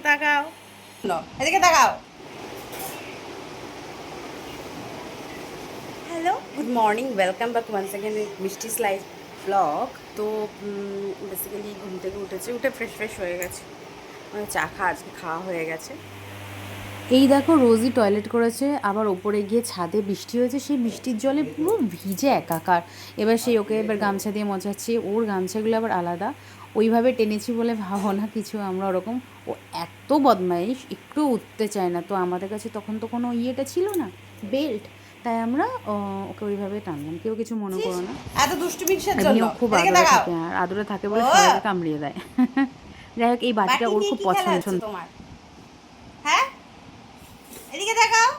তাকাও, এদিকে তাকাও। Hello, good morning, welcome back once again Mishti's life blog. তো বেসিক্যালি ঘুম থেকে উঠে ফ্রেশ হয়ে গেছে, মানে চা আজকে খাওয়া হয়ে গেছে। এই দেখো রোজই টয়লেট করেছে, আবার ওপরে গিয়ে ছাদে বৃষ্টি হয়েছে, সেই বৃষ্টির জলে পুরো ভিজে একাকার। এবার সেই ওকে এবার গামছা দিয়ে মোছাচ্ছি, ওর গামছাগুলো আবার আলাদা, ওইভাবে টেনেছি বলে ভাবো না কিছু, আমরা ওরকম। ও এত বদমাইশ, একটু উঠতে চায় না। তো আমাদের কাছে তখন তো কোনো ইয়েটা ছিল না, বেল্ট, তাই আমরা ওকে ওইভাবে টানলাম। কেউ কিছু মনে করো না, এত দুষ্টুমি কিসের জন্য? এমনিও খুব আদরে থাকে, আর আদরে থাকে বলে সবাইকে কামড়িয়ে দেয়। যাই হোক, এই বাটিটা ওর খুব পছন্দ। তোমার হ্যাঁ, এদিকে দেখাও।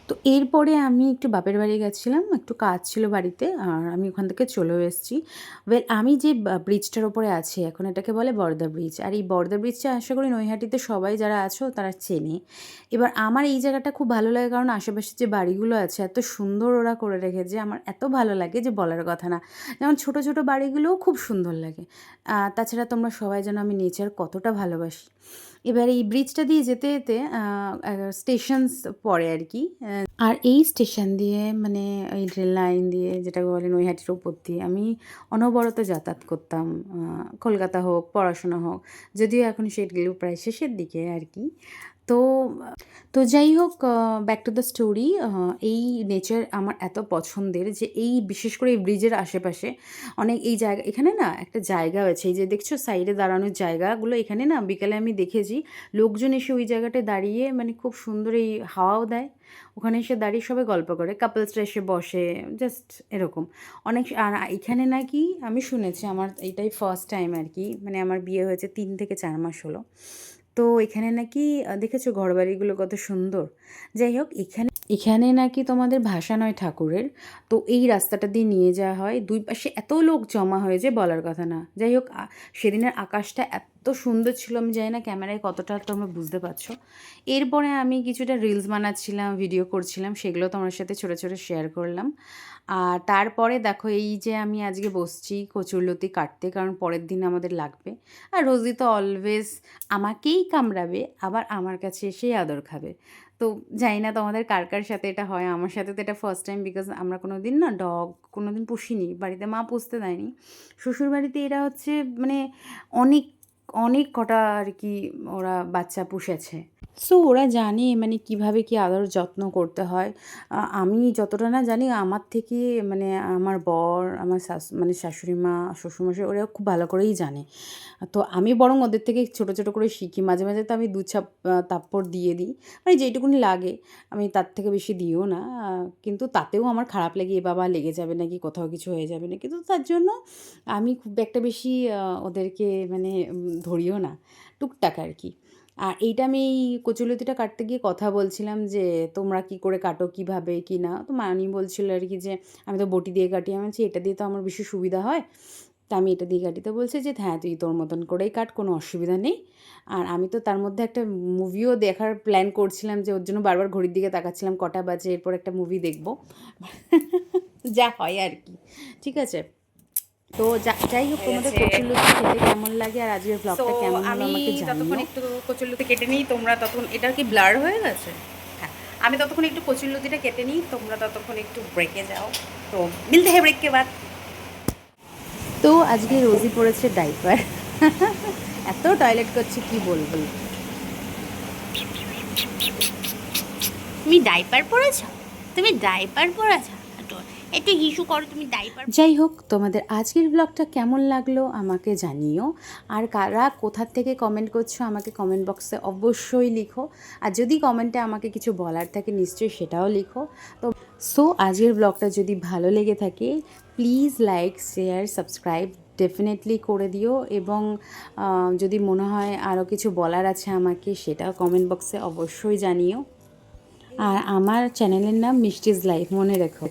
তো এরপরে আমি একটু বাপের বাড়ি গেছিলাম, একটু কাজ ছিল বাড়িতে, আর আমি ওখান থেকে চলেও এসেছি। ওয়েল, আমি যে ব্রিজটার ওপরে আছি এখন, এটাকে বলে বর্দা ব্রিজ। আর এই বর্দা ব্রিজটা আশা করি নৈহাটিতে সবাই যারা আছো তারা চেনে। এবার আমার এই জায়গাটা খুব ভালো লাগে, কারণ আশেপাশে যে বাড়িগুলো আছে এত সুন্দর ওরা করে রেখেছে, আমার এত ভালো লাগে যে বলার কথা না। যেমন ছোটো ছোটো বাড়িগুলোও খুব সুন্দর লাগে। তাছাড়া তোমরা সবাই যেন আমি নেচার কতটা ভালোবাসি। এবার এই ব্রিজটা দিয়ে যেতে যেতে স্টেশনস পড়ে আর কি। আর এই স্টেশন দিয়ে, মানে এই রেল লাইন দিয়ে, যেটাকে বলে নৈহাটির উপর দিয়ে, আমি অনবরত যাতায়াত করতাম। কলকাতা হোক, পড়াশোনা হোক, যদিও এখন সেগুলো প্রায় শেষের দিকে আর কি। তো তো যাই হোক, ব্যাক টু দ্য স্টোরি। এই নেচার আমার এত পছন্দের যে এই বিশেষ করে এই ব্রিজের আশেপাশে অনেক এই জায়গা, এখানে না একটা জায়গা আছে, এই যে দেখছো সাইডে দাঁড়ানোর জায়গাগুলো, এখানে না বিকালে আমি দেখেছি লোকজন এসে ওই জায়গাটায় দাঁড়িয়ে, মানে খুব সুন্দর এই হাওয়াও দেয়, ওখানে এসে দাঁড়িয়ে সবাই গল্প করে, কাপলসরা এসে বসে, জাস্ট এরকম অনেক। আর এখানে নাকি আমি শুনেছি, আমার এইটাই ফার্স্ট টাইম আর কি, মানে আমার বিয়ে হয়েছে 3 থেকে 4 মাস হলো। তো এখানে নাকি দেখেছো ঘরবাড়িগুলো কত সুন্দর। যাই হোক, এখানে এখানে নাকি তোমাদের ভাসান হয় ঠাকুরের। তো এই রাস্তাটা দিয়ে নিয়ে যাওয়া হয়, দুই পাশে এত লোক জমা হয়েছে বলার কথা না। যাই হোক, সেদিনের আকাশটা এত সুন্দর ছিল, আমি জানি না ক্যামেরায় কতটা তোমরা বুঝতে পারছো। এরপরে আমি কিছুটা রিলস বানাচ্ছিলাম, ভিডিও করছিলাম, সেগুলো তোমার সাথে ছোটো ছোটো শেয়ার করলাম। আর তারপরে দেখো, এই যে আমি আজকে বসছি কচুরলতি কাটতে, কারণ পরের দিন আমাদের লাগবে। আর রোজি তো অলওয়েজ আমাকেই কামড়াবে, আবার আমার কাছে এসেই আদর খাবে। তো জানি না তোমাদের কার কার সাথে এটা হয়, আমার সাথে তো এটা ফার্স্ট টাইম, বিকজ আমরা কোনো দিন না ডগ কোনো দিন পুষিনি, বাড়িতে মা পুষতে দেয়নি। শ্বশুর বাড়িতে এরা হচ্ছে মানে অনেক অনেক কটা আর কি ওরা বাচ্চা পুষেছে। সো ওরা জানে মানে কিভাবে কি আদর যত্ন করতে হয়। আমি যতটা না জানি, আমার থেকে মানে আমার বর, আমার মানে শাশুড়ি মা, শ্বশুরমশাই, ওরা খুব ভালো করেই জানে। তো আমি বরং ওদের থেকে ছোটো ছোটো করে শিখি, মাঝে মাঝে তো আমি 2 থাপ্পড় দিয়ে দিই, মানে যেইটুকুনি লাগে, আমি তার থেকে বেশি দিও না। কিন্তু তাতেও আমার খারাপ লাগে, এ বাবা লেগে যাবে নাকি, কোথাও কিছু হয়ে যাবে না, কিন্তু তার জন্য আমি খুব একটা বেশি ওদেরকে মানে ধরিও না, টুকটাক আর কি। আর এইটা আমি এই কচুলতিটা কাটতে গিয়ে কথা বলছিলাম যে তোমরা কি করে কাটো, কীভাবে কি না। তো মানি বলছিল আর কি যে আমি তো বটি দিয়ে কাটি, আমি বলছি এটা দিয়ে তো আমার বেশি সুবিধা হয়, তা আমি এটা দিয়ে কাটি। তো বলছে যে হ্যাঁ, তুই তোর মতন করেই কাট, কোনো অসুবিধা নেই। আর আমি তো তার মধ্যে একটা মুভিও দেখার প্ল্যান করছিলাম, যে ওর জন্য বারবার ঘড়ির দিকে তাকাচ্ছিলাম কটা বাজে, এরপর একটা মুভি দেখবো। যা হয় আর কি, ঠিক আছে। তো যাই হোক, তোমাদের কচুরলতি খেতে কেমন লাগে আর আজকের ব্লগটা কেমন হলো আমাকে জানিও। ততক্ষণ একটু কচুরলতি কেটে নিই, তোমরা ততক্ষণ, এটা কি ব্লার হয়ে গেছে? হ্যাঁ, আমি ততক্ষণ একটু কচুরলতিটা কেটে নিই, তোমরা ততক্ষণ একটু ব্রেকে যাও। তো মিলতে হ্যাঁ ব্রেক কে বাদ। তো আজকে রোজি পড়েছে ডাইপার। এত টয়লেট করছে কি বলবো। তুমি ডাইপার পরেছ? তুমি ডাইপার পরেছ? একটু হিসু করো, তুমি ডাইপার। যাই হোক, তোমাদের আজকের ব্লগটা কেমন লাগলো আমাকে জানিও। আর কারা কোথার থেকে কমেন্ট করছো আমাকে কমেন্ট বক্সে অবশ্যই লিখো। আর যদি কমেন্টে আমাকে কিছু বলার থাকে নিশ্চয়ই সেটাও লিখো। তো আজকের ব্লগটা যদি ভালো লেগে থাকে, please like, share, subscribe definitely করে দিও। এবং যদি মনে হয় আরও কিছু বলার আছে আমাকে, সেটাও কমেন্ট বক্সে অবশ্যই জানিও। আর আমার চ্যানেলের নাম মিষ্টিজ লাইফ, মনে রেখো।